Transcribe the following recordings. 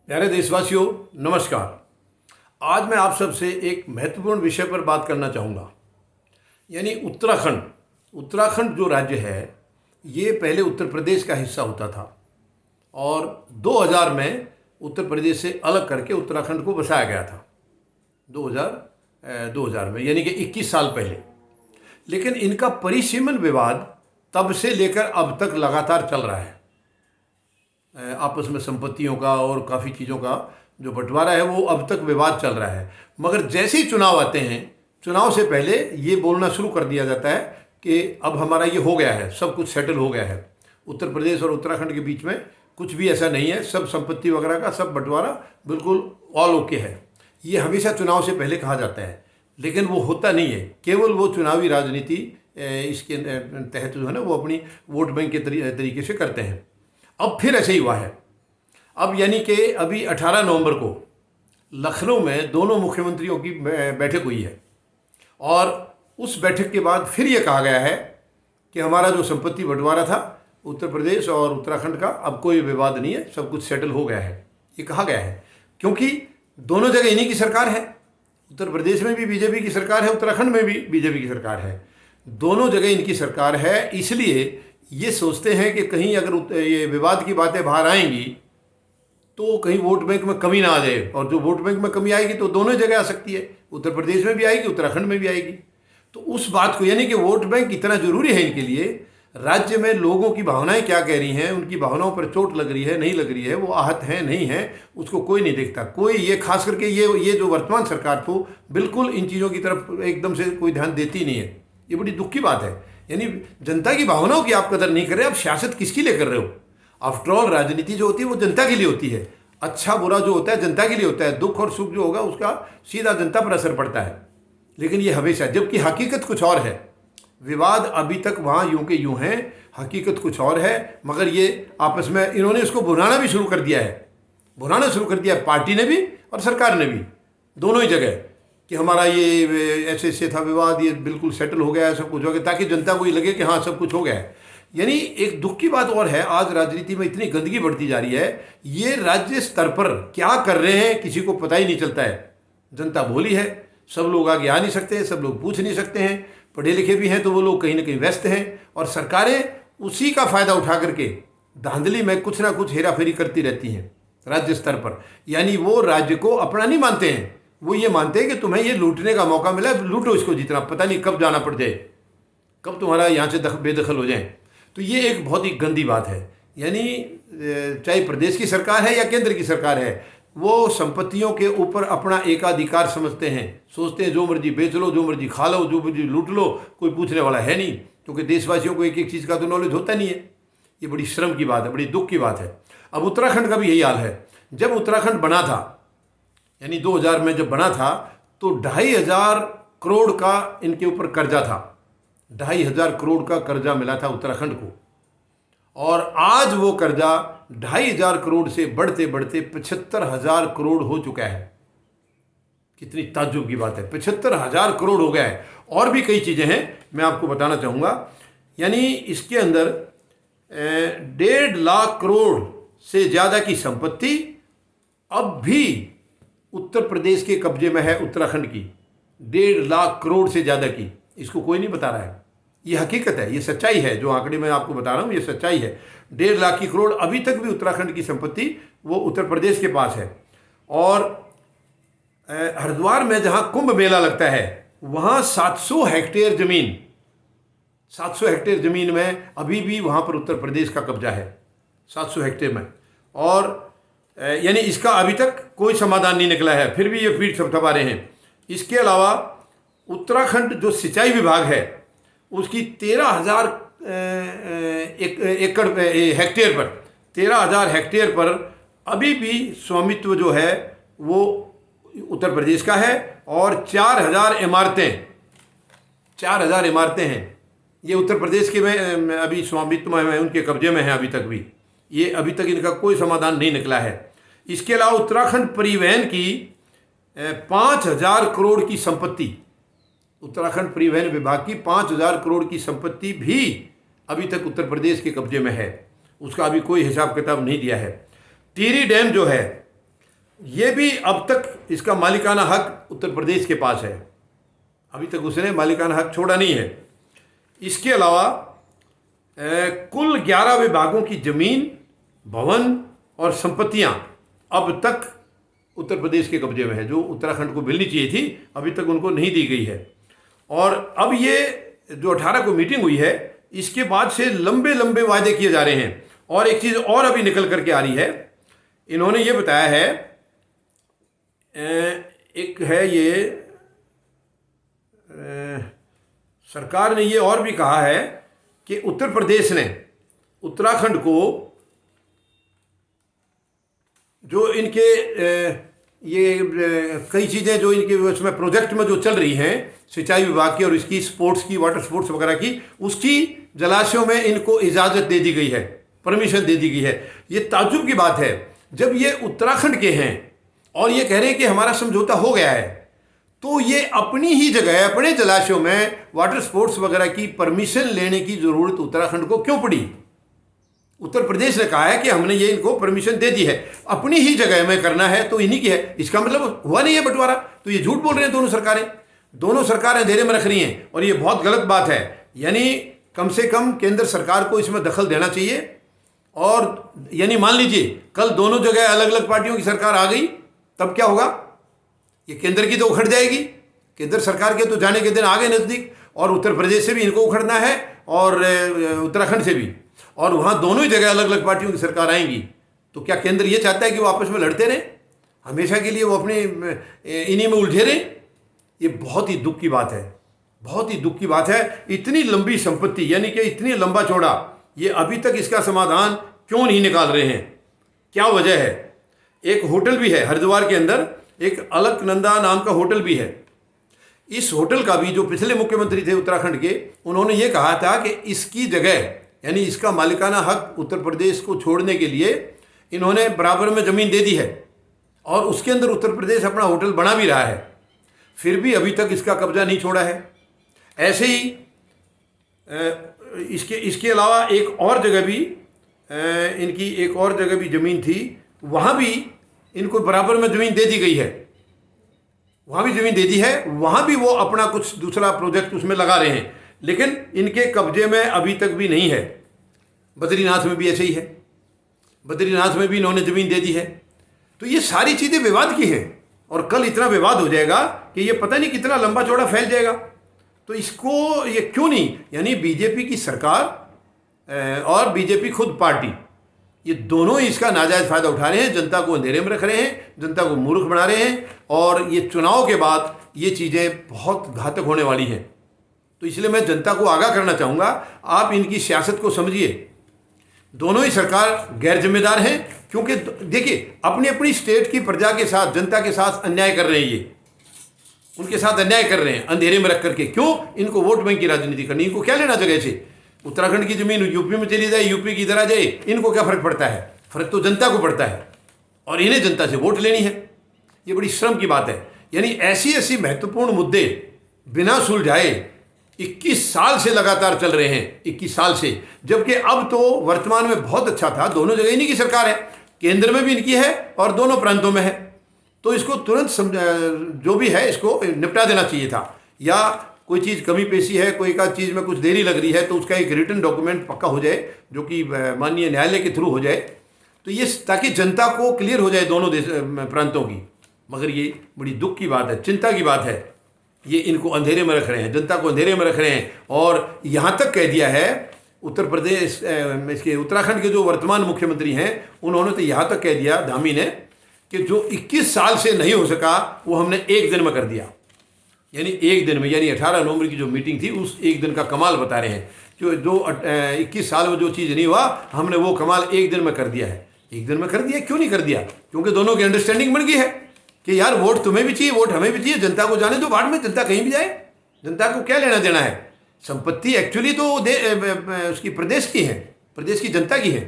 प्यारे देशवासियों, नमस्कार। आज मैं आप सबसे एक महत्वपूर्ण विषय पर बात करना चाहूँगा, यानी उत्तराखंड। उत्तराखंड जो राज्य है, ये पहले उत्तर प्रदेश का हिस्सा होता था और 2000 में उत्तर प्रदेश से अलग करके उत्तराखंड को बसाया गया था। 2000 में, यानी कि 21 साल पहले। लेकिन इनका परिसीमन विवाद तब से लेकर अब तक लगातार चल रहा है। आपस में संपत्तियों का और काफ़ी चीज़ों का जो बंटवारा है वो अब तक विवाद चल रहा है। मगर जैसे ही चुनाव आते हैं, चुनाव से पहले ये बोलना शुरू कर दिया जाता है कि अब हमारा ये हो गया है, सब कुछ सेटल हो गया है। उत्तर प्रदेश और उत्तराखंड के बीच में कुछ भी ऐसा नहीं है, सब संपत्ति वगैरह का सब बंटवारा बिल्कुल ऑल ओके है। ये हमेशा चुनाव से पहले कहा जाता है, लेकिन वो होता नहीं है। केवल वो चुनावी राजनीति इसके तहत जो है ना, वो अपनी वोट बैंक के तरीके से करते हैं। अब फिर ऐसे ही हुआ है। अब यानी कि अभी 18 नवंबर को लखनऊ में दोनों मुख्यमंत्रियों की बैठक हुई है और उस बैठक के बाद फिर ये कहा गया है कि हमारा जो संपत्ति बंटवारा था उत्तर प्रदेश और उत्तराखंड का, अब कोई विवाद नहीं है, सब कुछ सेटल हो गया है। ये कहा गया है क्योंकि दोनों जगह इन्हीं की सरकार है। उत्तर प्रदेश में भी बीजेपी की सरकार है, उत्तराखंड में भी बीजेपी की सरकार है। दोनों जगह इनकी सरकार है। इसलिए ये सोचते हैं कि कहीं अगर ये विवाद की बातें बाहर आएंगी तो कहीं वोट बैंक में कमी ना आ जाए, और जो वोट बैंक में कमी आएगी तो दोनों जगह आ सकती है, उत्तर प्रदेश में भी आएगी, उत्तराखंड में भी आएगी। तो उस बात को, यानी कि वोट बैंक इतना जरूरी है इनके लिए। राज्य में लोगों की भावनाएं क्या कह रही हैं, उनकी भावनाओं पर चोट लग रही है नहीं लग रही है, वो आहत हैं नहीं है, उसको कोई नहीं देखता। कोई ये खास करके ये जो वर्तमान सरकार थी, बिल्कुल इन चीज़ों की तरफ एकदम से कोई ध्यान देती नहीं है। ये बड़ी दुख की बात है। यानी जनता की भावनाओं की आप कदर नहीं कर रहे। अब सियासत किसके लिए कर रहे हो? आफ्टर ऑल राजनीति जो होती है वो जनता के लिए होती है। अच्छा बुरा जो होता है जनता के लिए होता है। दुख और सुख जो होगा उसका सीधा जनता पर असर पड़ता है। लेकिन ये हमेशा, जबकि हकीकत कुछ और है। विवाद अभी तक वहाँ यूं के यूं हैं, हकीकत कुछ और है। मगर ये आपस में इन्होंने इसको भुनाना भी शुरू कर दिया है। भुनाना शुरू कर दिया है पार्टी ने भी और सरकार ने भी, दोनों ही जगह, कि हमारा ये ऐसे ऐसे था विवाद, ये बिल्कुल सेटल हो गया है, सब कुछ हो गया, ताकि जनता को ये लगे कि हाँ सब कुछ हो गया है। यानी एक दुख की बात और है, आज राजनीति में इतनी गंदगी बढ़ती जा रही है। ये राज्य स्तर पर क्या कर रहे हैं किसी को पता ही नहीं चलता है। जनता भोली है, सब लोग आगे आ नहीं सकते, सब लोग पूछ नहीं सकते हैं। पढ़े लिखे भी हैं तो वो लोग कहीं ना कहीं व्यस्त हैं, और सरकारें उसी का फ़ायदा उठा करके धांधली में कुछ ना कुछ हेरा फेरी करती रहती हैं राज्य स्तर पर। यानी वो राज्य को अपना नहीं मानते हैं, वो ये मानते हैं कि तुम्हें ये लूटने का मौका मिला, लूटो इसको जितना, पता नहीं कब जाना पड़ जाए, कब तुम्हारा यहाँ से बेदखल हो जाए। तो ये एक बहुत ही गंदी बात है। यानी चाहे प्रदेश की सरकार है या केंद्र की सरकार है, वो संपत्तियों के ऊपर अपना एकाधिकार समझते हैं। सोचते हैं जो मर्जी बेच लो, जो मर्जी खा लो, जो मर्जी लूट लो, कोई पूछने वाला है नहीं। क्योंकि देशवासियों को एक एक चीज़ का तो नॉलेज होता नहीं है। ये बड़ी शर्म की बात है, बड़ी दुख की बात है। अब उत्तराखंड का भी यही हाल है। जब उत्तराखंड बना था, यानी 2000 में जब बना था, तो 2500 करोड़ का इनके ऊपर कर्जा था। 2500 करोड़ का कर्जा मिला था उत्तराखंड को, और आज वो कर्जा 2500 करोड़ से बढ़ते बढ़ते 75,000 करोड़ हो चुका है। कितनी ताज्जुब की बात है, 75,000 करोड़ हो गया है। और भी कई चीज़ें हैं, मैं आपको बताना चाहूँगा। यानी इसके अंदर 1.5 लाख करोड़ से ज़्यादा की संपत्ति अब भी उत्तर प्रदेश के कब्जे में है, उत्तराखंड की 1.5 लाख करोड़ से ज़्यादा की। इसको कोई नहीं बता रहा है। ये हकीकत है, ये सच्चाई है। जो आंकड़े मैं आपको बता रहा हूँ ये सच्चाई है। 1.5 लाख की करोड़ अभी तक भी उत्तराखंड की संपत्ति वो उत्तर प्रदेश के पास है। और हरिद्वार में जहाँ कुंभ मेला लगता है, वहाँ 700 हेक्टेयर ज़मीन, 700 हेक्टेयर ज़मीन में अभी भी वहाँ पर उत्तर प्रदेश का कब्जा है, 700 हेक्टेयर में। और यानी इसका अभी तक कोई समाधान नहीं निकला है, फिर भी ये पीठ थपथपा रहे हैं। इसके अलावा उत्तराखंड जो सिंचाई विभाग है, उसकी 13,000 एकड़ हेक्टेयर पर, 13,000 हेक्टेयर पर अभी भी स्वामित्व जो है वो उत्तर प्रदेश का है। और 4,000 इमारतें, 4,000 इमारतें हैं, ये उत्तर प्रदेश के में अभी स्वामित्व में, उनके कब्जे में है अभी तक भी। ये अभी तक इनका कोई समाधान नहीं निकला है। इसके अलावा उत्तराखंड परिवहन की 5,000 करोड़ की संपत्ति, उत्तराखंड परिवहन विभाग की 5,000 करोड़ की संपत्ति भी अभी तक उत्तर प्रदेश के कब्जे में है। उसका अभी कोई हिसाब किताब नहीं दिया है। टिहरी डैम जो है, ये भी अब तक इसका मालिकाना हक उत्तर प्रदेश के पास है, अभी तक उसने मालिकाना हक छोड़ा नहीं है। इसके अलावा कुल 11 विभागों की ज़मीन, भवन और संपत्तियां अब तक उत्तर प्रदेश के कब्जे में है, जो उत्तराखंड को मिलनी चाहिए थी, अभी तक उनको नहीं दी गई है। और अब ये जो 18 को मीटिंग हुई है, इसके बाद से लंबे लंबे वायदे किए जा रहे हैं। और एक चीज़ और अभी निकल करके आ रही है, इन्होंने ये बताया है, एक है ये सरकार ने ये और भी कहा है कि उत्तर प्रदेश ने उत्तराखंड को जो इनके ये कई चीज़ें जो इनके उसमें प्रोजेक्ट में जो चल रही हैं, सिंचाई विभाग की और इसकी स्पोर्ट्स की, वाटर स्पोर्ट्स वगैरह की, उसकी जलाशयों में इनको इजाज़त दे दी गई है, परमिशन दे दी गई है। ये ताज्जुब की बात है, जब ये उत्तराखंड के हैं और ये कह रहे हैं कि हमारा समझौता हो गया है, तो ये अपनी ही जगह अपने जलाशयों में वाटर स्पोर्ट्स वगैरह की परमिशन लेने की ज़रूरत उत्तराखंड को क्यों पड़ी? उत्तर प्रदेश ने कहा है कि हमने ये इनको परमिशन दे दी है, अपनी ही जगह में करना है तो इन्हीं की है, इसका मतलब हुआ नहीं है बंटवारा। तो ये झूठ बोल रहे हैं दोनों सरकारें अंधेरे में रख रही हैं, और ये बहुत गलत बात है। यानी कम से कम केंद्र सरकार को इसमें दखल देना चाहिए। और यानी मान लीजिए कल दोनों जगह अलग अलग पार्टियों की सरकार आ गई, तब क्या होगा? ये केंद्र की तो उखड़ जाएगी, केंद्र सरकार के तो जाने के दिन आ गए नज़दीक, और उत्तर प्रदेश से भी इनको उखड़ना है और उत्तराखंड से भी, और वहाँ दोनों ही जगह अलग अलग पार्टियों की सरकार आएंगी। तो क्या केंद्र ये चाहता है कि वो आपस में लड़ते रहें हमेशा के लिए, वो अपने इन्हीं में उलझे रहें? ये बहुत ही दुख की बात है, बहुत ही दुख की बात है। इतनी लंबी संपत्ति, यानी कि इतनी लंबा चौड़ा, ये अभी तक इसका समाधान क्यों नहीं निकाल रहे हैं? क्या वजह है? एक होटल भी है हरिद्वार के अंदर, एक अलकनंदा नाम का होटल भी है। इस होटल का भी जो पिछले मुख्यमंत्री थे उत्तराखंड के, उन्होंने ये कहा था कि इसकी जगह, यानी इसका मालिकाना हक उत्तर प्रदेश को छोड़ने के लिए इन्होंने बराबर में ज़मीन दे दी है, और उसके अंदर उत्तर प्रदेश अपना होटल बना भी रहा है, फिर भी अभी तक इसका कब्जा नहीं छोड़ा है। ऐसे ही इसके अलावा एक और जगह भी, इनकी एक और जगह भी ज़मीन थी, वहाँ भी इनको बराबर में ज़मीन दे दी गई है, वहाँ भी ज़मीन दे दी है, वहाँ भी वो अपना कुछ दूसरा प्रोजेक्ट उसमें लगा रहे हैं, लेकिन इनके कब्जे में अभी तक भी नहीं है। बद्रीनाथ में भी ऐसे ही है, बद्रीनाथ में भी इन्होंने ज़मीन दे दी है। तो ये सारी चीज़ें विवाद की हैं, और कल इतना विवाद हो जाएगा कि ये पता नहीं कितना लंबा चौड़ा फैल जाएगा। तो इसको ये क्यों नहीं, यानी बीजेपी की सरकार और बीजेपी खुद पार्टी, ये दोनों ही इसका नाजायज़ फ़ायदा उठा रहे हैं, जनता को अंधेरे में रख रहे हैं, जनता को मूर्ख बना रहे हैं, और ये चुनाव के बाद ये चीज़ें बहुत घातक होने वाली हैं। तो इसलिए मैं जनता को आगाह करना चाहूँगा, आप इनकी सियासत को समझिए। दोनों ही सरकार गैर जिम्मेदार हैं, क्योंकि देखिए अपनी अपनी स्टेट की प्रजा के साथ, जनता के साथ अन्याय कर रहे हैं, ये उनके साथ अन्याय कर रहे हैं अंधेरे में रख करके। क्यों? इनको वोट बैंक की राजनीति करनी, इनको क्या लेना जगह से? उत्तराखंड की ज़मीन यूपी में चली जाए, यूपी की इधर आ जाए, इनको क्या फ़र्क पड़ता है? फ़र्क तो जनता को पड़ता है, और इन्हें जनता से वोट लेनी है। ये बड़ी शर्म की बात है। यानी ऐसी ऐसी महत्वपूर्ण मुद्दे बिना सुलझाए 21 साल से लगातार चल रहे हैं, 21 साल से, जबकि अब तो वर्तमान में बहुत अच्छा था, दोनों जगह इन्हीं की सरकार है, केंद्र में भी इनकी है और दोनों प्रांतों में है। तो इसको तुरंत जो भी है इसको निपटा देना चाहिए था, या कोई चीज़ कमी पेशी है, कोई एक चीज़ में कुछ देरी लग रही है, तो उसका एक रिटन डॉक्यूमेंट पक्का हो जाए, जो कि माननीय न्यायालय के थ्रू हो जाए, तो ये ताकि जनता को क्लियर हो जाए दोनों प्रांतों की। मगर ये बड़ी दुख की बात है, चिंता की बात है, ये इनको अंधेरे में रख रहे हैं, जनता को अंधेरे में रख रहे हैं। और यहाँ तक कह दिया है उत्तर प्रदेश, इसके उत्तराखंड के जो वर्तमान मुख्यमंत्री हैं, उन्होंने तो यहाँ तक कह दिया, धामी ने, कि जो 21 साल से नहीं हो सका वो हमने एक दिन में कर दिया। यानी एक दिन में, यानी 18 नवंबर की जो मीटिंग थी उस एक दिन का कमाल बता रहे हैं, कि जो 21 साल में जो चीज़ नहीं हुआ, हमने वो कमाल एक दिन में कर दिया है। एक दिन में कर दिया, क्यों नहीं कर दिया? क्योंकि दोनों की अंडरस्टैंडिंग बन गई है कि यार वोट तुम्हें भी चाहिए, वोट हमें भी चाहिए, जनता को जाने दो बाद में, जनता कहीं भी जाए, जनता को क्या लेना देना है? संपत्ति एक्चुअली तो उसकी प्रदेश की है, प्रदेश की जनता की है।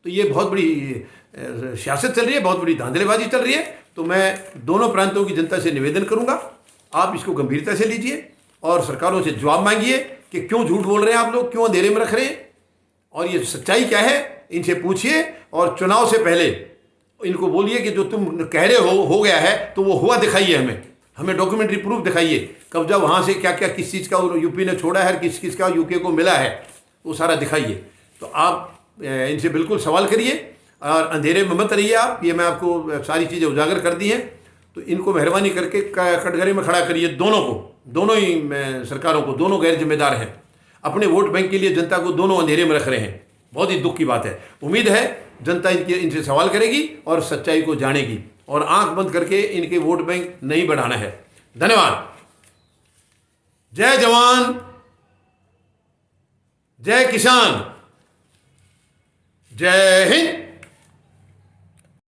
तो ये बहुत बड़ी सियासत चल रही है, बहुत बड़ी धांधलेबाजी चल रही है। तो मैं दोनों प्रांतों की जनता से निवेदन करूंगा, आप इसको गंभीरता से लीजिए और सरकारों से जवाब मांगिए कि क्यों झूठ बोल रहे हैं आप लोग, क्यों अंधेरे में रख रहे हैं, और ये सच्चाई क्या है इनसे पूछिए। और चुनाव से पहले इनको बोलिए कि जो तुम कह रहे हो गया है तो वो हुआ दिखाइए, हमें डॉक्यूमेंट्री प्रूफ दिखाइए, कब्जा वहाँ से क्या क्या किस चीज़ का यूपी ने छोड़ा है, किस किस का यूके को मिला है, वो सारा दिखाइए। तो आप इनसे बिल्कुल सवाल करिए और अंधेरे में मत रहिए आप। ये मैं आपको सारी चीज़ें उजागर कर दी हैं, तो इनको मेहरबानी करके कटघरे में खड़ा करिए, दोनों को, दोनों ही सरकारों को, दोनों गैर जिम्मेदार हैं। अपने वोट बैंक के लिए जनता को दोनों अंधेरे में रख रहे हैं। बहुत ही दुख की बात है। उम्मीद है जनता इनसे सवाल करेगी और सच्चाई को जानेगी और आंख बंद करके इनके वोट बैंक नहीं बढ़ाना है। धन्यवाद। जय जवान, जय किसान, जय हिंद।